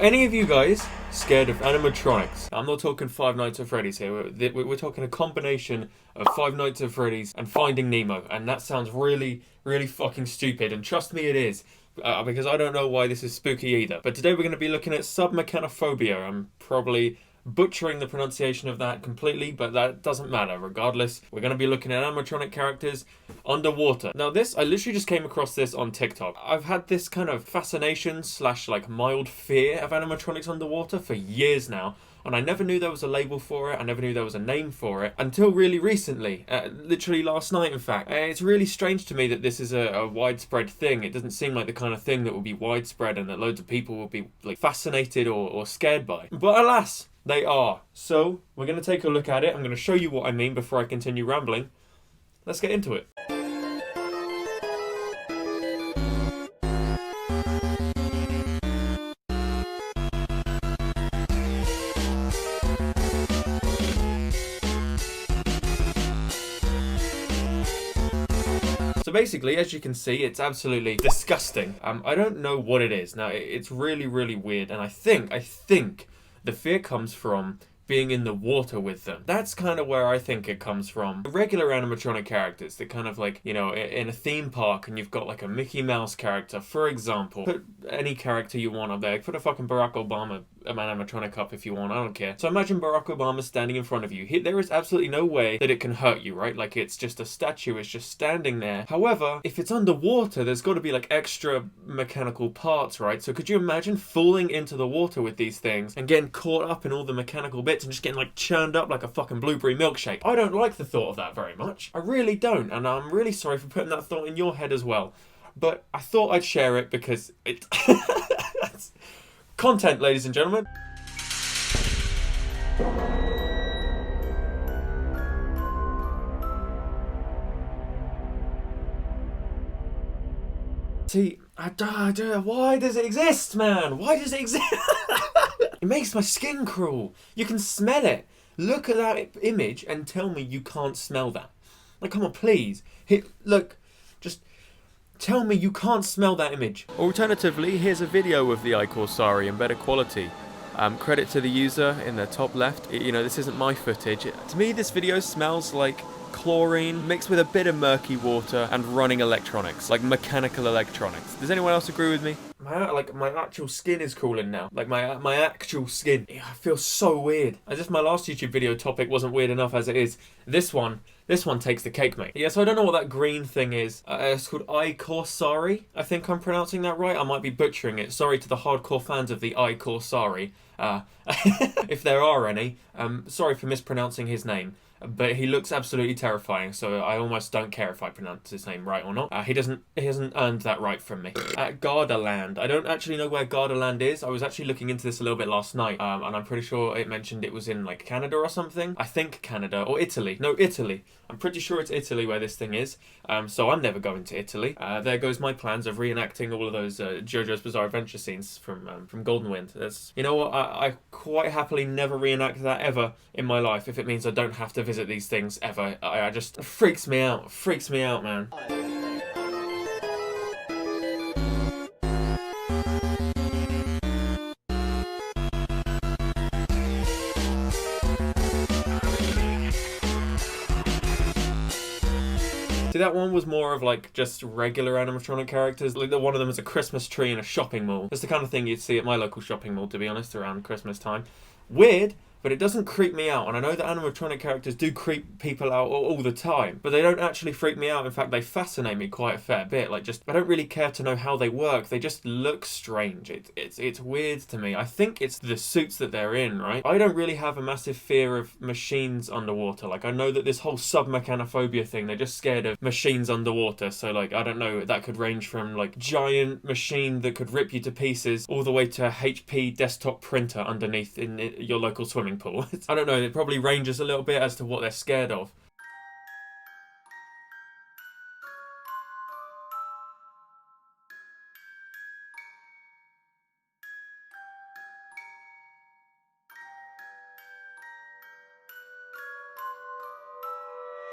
any of you guys scared of animatronics? I'm not talking Five Nights at Freddy's here. We're talking a combination of Five Nights at Freddy's and Finding Nemo, and that sounds really, really fucking stupid. And trust me, it is. Because I don't know why this is spooky either. But today we're going to be looking at Submechanophobia. I'm probably butchering the pronunciation of that completely, but that doesn't matter. Regardless, we're going to be looking at animatronic characters underwater. Now this, I literally just came across this on TikTok. I've had this kind of fascination / like mild fear of animatronics underwater for years now. And I never knew there was a label for it, I never knew there was a name for it, until really recently, literally last night in fact. It's really strange to me that this is a widespread thing. It doesn't seem like the kind of thing that will be widespread and that loads of people will be like fascinated or scared by. But alas, they are. So, we're going to take a look at it. I'm going to show you what I mean before I continue rambling. Let's get into it. So basically, as you can see, it's absolutely disgusting. I don't know what it is. Now, it's really, really weird, and I think the fear comes from being in the water with them. That's kind of where I think it comes from. Regular animatronic characters, they're kind of like, you know, in a theme park and you've got like a Mickey Mouse character, for example. Put any character you want up there. Put a fucking Barack Obama animatronic up if you want, I don't care. So imagine Barack Obama standing in front of you. There is absolutely no way that it can hurt you, right? Like it's just a statue, it's just standing there. However, if it's underwater, there's got to be like extra mechanical parts, right? So could you imagine falling into the water with these things and getting caught up in all the mechanical bits and just getting like churned up like a fucking blueberry milkshake? I don't like the thought of that very much. I really don't, and I'm really sorry for putting that thought in your head as well. But I thought I'd share it because it... Content, ladies and gentlemen. See, why does it exist, man? Why does it exist? It makes my skin crawl. You can smell it. Look at that image and tell me you can't smell that. Like, come on, please. Look, just... tell me you can't smell that image. Alternatively, here's a video of the iCorsari in better quality. Credit to the user in the top left. You know, this isn't my footage. To me, this video smells like chlorine mixed with a bit of murky water and running electronics, like mechanical electronics. Does anyone else agree with me? My actual skin is crawling now. Like my actual skin. I feel so weird. As if my last YouTube video topic wasn't weird enough as it is. This one takes the cake, mate. Yeah, so I don't know what that green thing is. It's called iCorsari. I think I'm pronouncing that right. I might be butchering it. Sorry to the hardcore fans of the iCorsari. If there are any. Sorry for mispronouncing his name. But he looks absolutely terrifying, so I almost don't care if I pronounce his name right or not. He hasn't earned that right from me. Gardaland. I don't actually know where Gardaland is. I was actually looking into this a little bit last night, and I'm pretty sure it mentioned it was in like Canada or something. I think Canada or Italy. No, Italy. I'm pretty sure it's Italy where this thing is. So I'm never going to Italy. There goes my plans of reenacting all of those JoJo's Bizarre Adventure scenes from Golden Wind. You know what? I quite happily never reenact that ever in my life if it means I don't have to visit these things ever. I just freaks me out, man. See, that one was more of like just regular animatronic characters. Like one of them is a Christmas tree in a shopping mall. That's the kind of thing you'd see at my local shopping mall, to be honest, around Christmas time. Weird, but it doesn't creep me out. And I know that animatronic characters do creep people out all the time, but they don't actually freak me out. In fact, they fascinate me quite a fair bit. Like, just, I don't really care to know how they work. They just look strange. It's weird to me. I think it's the suits that they're in, right? I don't really have a massive fear of machines underwater. Like, I know that this whole submechanophobia thing, they're just scared of machines underwater. So, like, I don't know, that could range from, like, giant machine that could rip you to pieces all the way to a HP desktop printer underneath in your local swimming pool. I don't know, it probably ranges a little bit as to what they're scared of.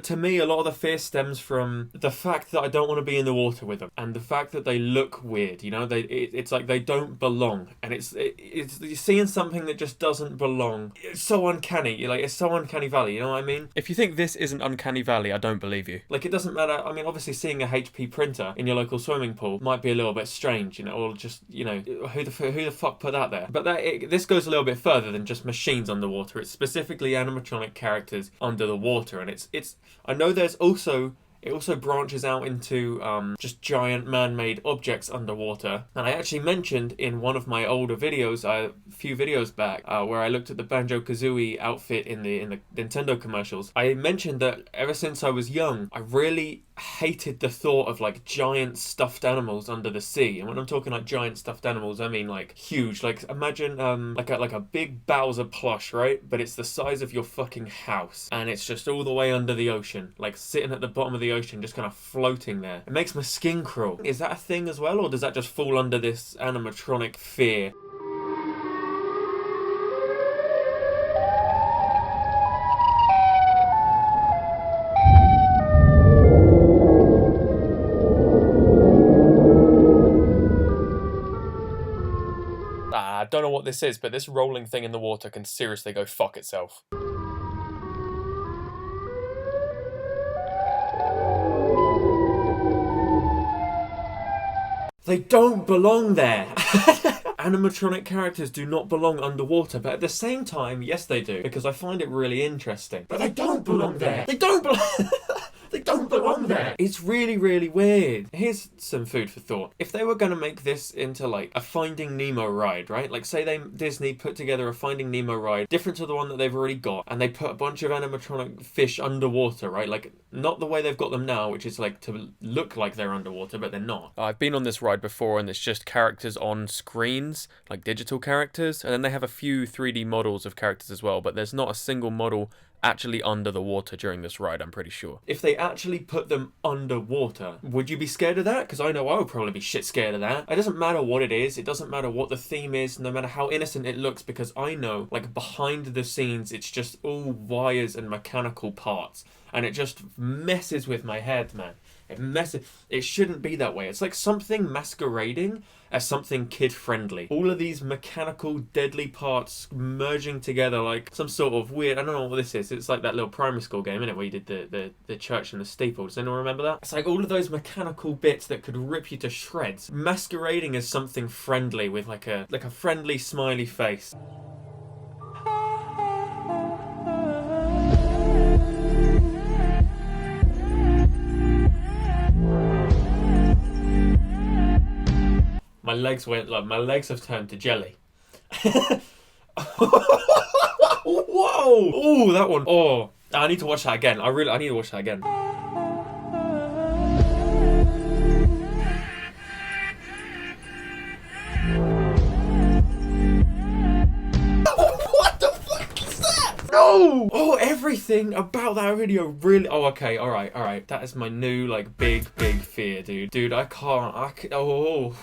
To me, a lot of the fear stems from the fact that I don't want to be in the water with them, and the fact that they look weird. You know, it's like they don't belong, and it's you're seeing something that just doesn't belong. It's so uncanny. Like, it's so uncanny valley. You know what I mean? If you think this isn't uncanny valley, I don't believe you. Like, it doesn't matter. I mean, obviously, seeing a HP printer in your local swimming pool might be a little bit strange, you know, or just, you know, who the fuck put that there? But this goes a little bit further than just machines underwater. It's specifically animatronic characters under the water, and it's I know there's also. It also branches out into just giant man-made objects underwater. And I actually mentioned in one of my older videos, a few videos back, where I looked at the Banjo-Kazooie outfit in the Nintendo commercials. I mentioned that ever since I was young, I really hated the thought of like giant stuffed animals under the sea. And when I'm talking like giant stuffed animals, I mean like huge. Like, imagine like a big Bowser plush, right? But it's the size of your fucking house, and it's just all the way under the ocean, like sitting at the bottom of the ocean, just kind of floating there. It makes my skin crawl. Is that a thing as well, or does that just fall under this animatronic fear? I don't know what this is, but this rolling thing in the water can seriously go fuck itself. They don't belong there. Animatronic characters do not belong underwater, but at the same time, yes they do, because I find it really interesting. But they don't belong there. They don't belong. They don't belong there. It's really, really weird. Here's some food for thought. If they were going to make this into like a Finding Nemo ride, right? Like, say Disney put together a Finding Nemo ride different to the one that they've already got, and they put a bunch of animatronic fish underwater, right? Like, not the way they've got them now, which is like to look like they're underwater, but they're not. I've been on this ride before, and it's just characters on screens, like digital characters, and then they have a few 3D models of characters as well, but there's not a single model actually under the water during this ride, I'm pretty sure. If they actually put them underwater, would you be scared of that? Because I know I would probably be shit scared of that. It doesn't matter what it is, it doesn't matter what the theme is, no matter how innocent it looks, because I know, like, behind the scenes, it's just all wires and mechanical parts, and it just messes with my head, man. It shouldn't be that way. It's like something masquerading as something kid-friendly. All of these mechanical, deadly parts merging together like some sort of weird... I don't know what this is. It's like that little primary school game, isn't it, where you did the church and the steeple. Does anyone remember that? It's like all of those mechanical bits that could rip you to shreds, masquerading as something friendly with like a friendly, smiley face. My legs have turned to jelly. Whoa! Oh, that one. Oh, I need to watch that again. I need to watch that again. No! Oh, everything about that video really... Oh, okay, alright. That is my new, like, big fear, dude. Dude, I can't... Oh.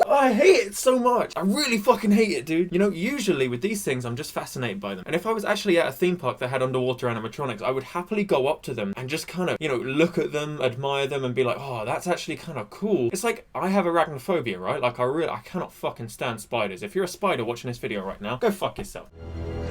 I hate it so much. I really fucking hate it, dude. You know, usually with these things, I'm just fascinated by them. And if I was actually at a theme park that had underwater animatronics, I would happily go up to them and just kind of, you know, look at them, admire them, and be like, oh, that's actually kind of cool. It's like, I have arachnophobia, right? Like, I cannot fucking stand spiders. If you're a spider watching this video right now, go fuck yourself.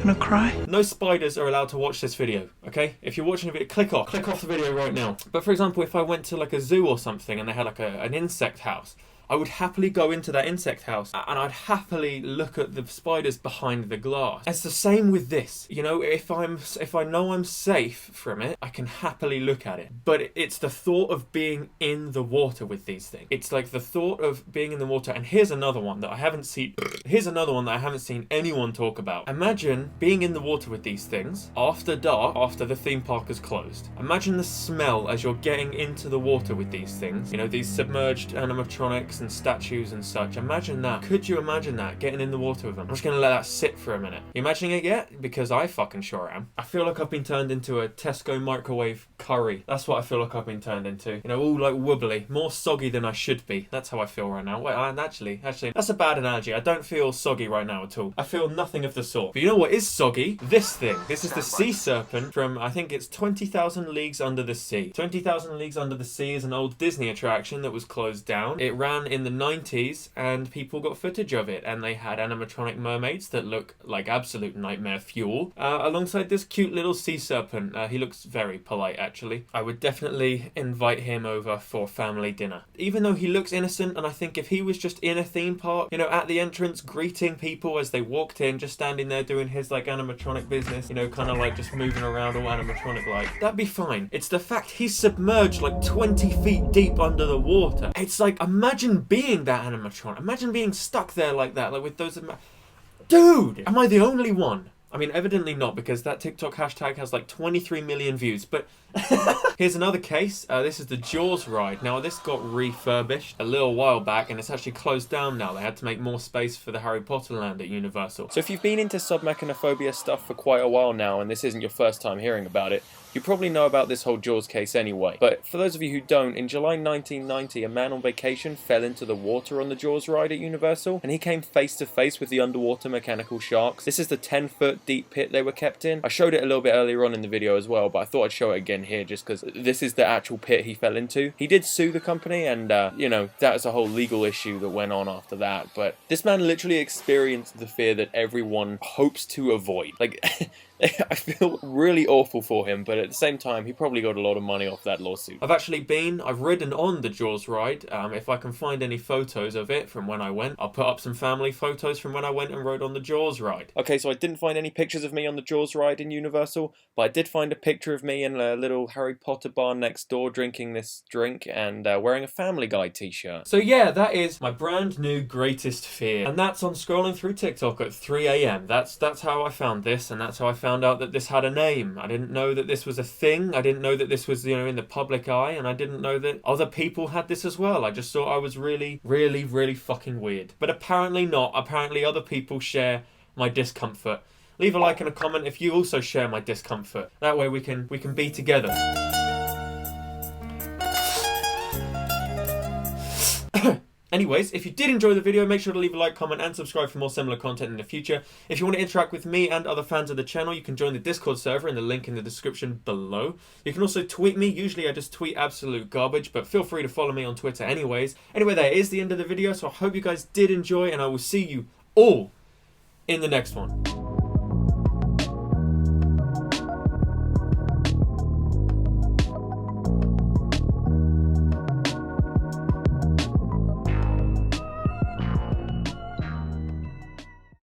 Gonna cry? No spiders are allowed to watch this video, okay? If you're watching a video, click off the video right now. But for example, if I went to like a zoo or something and they had like an insect house, I would happily go into that insect house and I'd happily look at the spiders behind the glass. It's the same with this. You know, if I know I'm safe from it, I can happily look at it. But it's the thought of being in the water with these things. It's like the thought of being in the water. And here's another one that I haven't seen. Here's another one that I haven't seen anyone talk about. Imagine being in the water with these things after dark, after the theme park is closed. Imagine the smell as you're getting into the water with these things. You know, these submerged animatronics and statues and such. Imagine that. Could you imagine that? Getting in the water with them. I'm just gonna let that sit for a minute. You imagining it yet? Because I fucking sure am. I feel like I've been turned into a Tesco microwave curry. That's what I feel like I've been turned into. You know, all like wobbly, more soggy than I should be. That's how I feel right now. Wait, actually, that's a bad analogy. I don't feel soggy right now at all. I feel nothing of the sort. But you know what is soggy? This thing. This is the sea serpent from, I think it's 20,000 Leagues Under the Sea. 20,000 Leagues Under the Sea is an old Disney attraction that was closed down. It ran in the 90s and people got footage of it, and they had animatronic mermaids that look like absolute nightmare fuel, alongside this cute little sea serpent. He looks very polite, actually. I would definitely invite him over for family dinner. Even though he looks innocent, and I think if he was just in a theme park, you know, at the entrance, greeting people as they walked in, just standing there doing his like animatronic business, you know, kind of like just moving around all animatronic like, that'd be fine. It's the fact he's submerged like 20 feet deep under the water. It's like, imagine being that animatronic. Imagine being stuck there like that, like with those... Dude! Am I the only one? I mean, evidently not, because that TikTok hashtag has like 23 million views, but here's another case. This is the Jaws ride. Now, this got refurbished a little while back, and it's actually closed down now. They had to make more space for the Harry Potter land at Universal. So if you've been into submechanophobia stuff for quite a while now, and this isn't your first time hearing about it, you probably know about this whole Jaws case anyway. But for those of you who don't, in July 1990, a man on vacation fell into the water on the Jaws ride at Universal, and he came face to face with the underwater mechanical sharks. This is the 10-foot deep pit they were kept in. I showed it a little bit earlier on in the video as well, but I thought I'd show it again here just because this is the actual pit he fell into. He did sue the company, and you know, that's a whole legal issue that went on after that. But this man literally experienced the fear that everyone hopes to avoid. Like, I feel really awful for him, but at the same time, he probably got a lot of money off that lawsuit. I've ridden on the Jaws ride. If I can find any photos of it from when I went, I'll put up some family photos from when I went and rode on the Jaws ride. Okay, so I didn't find any pictures of me on the Jaws ride in Universal, but I did find a picture of me in a little Harry Potter bar next door drinking this drink and wearing a Family Guy t-shirt. So yeah, that is my brand new greatest fear. And that's on scrolling through TikTok at 3 AM. That's how I found this, and that's how I found out that this had a name. I didn't know that this was a thing. I didn't know that this was, you know, in the public eye, and I didn't know that other people had this as well. I just thought I was really, really, really fucking weird. But apparently not. Apparently other people share my discomfort. Leave a like and a comment if you also share my discomfort. That way we can be together. Anyways, if you did enjoy the video, make sure to leave a like, comment, and subscribe for more similar content in the future. If you want to interact with me and other fans of the channel, you can join the Discord server in the link in the description below. You can also tweet me. Usually I just tweet absolute garbage, but feel free to follow me on Twitter anyways. Anyway, that is the end of the video, so I hope you guys did enjoy, and I will see you all in the next one.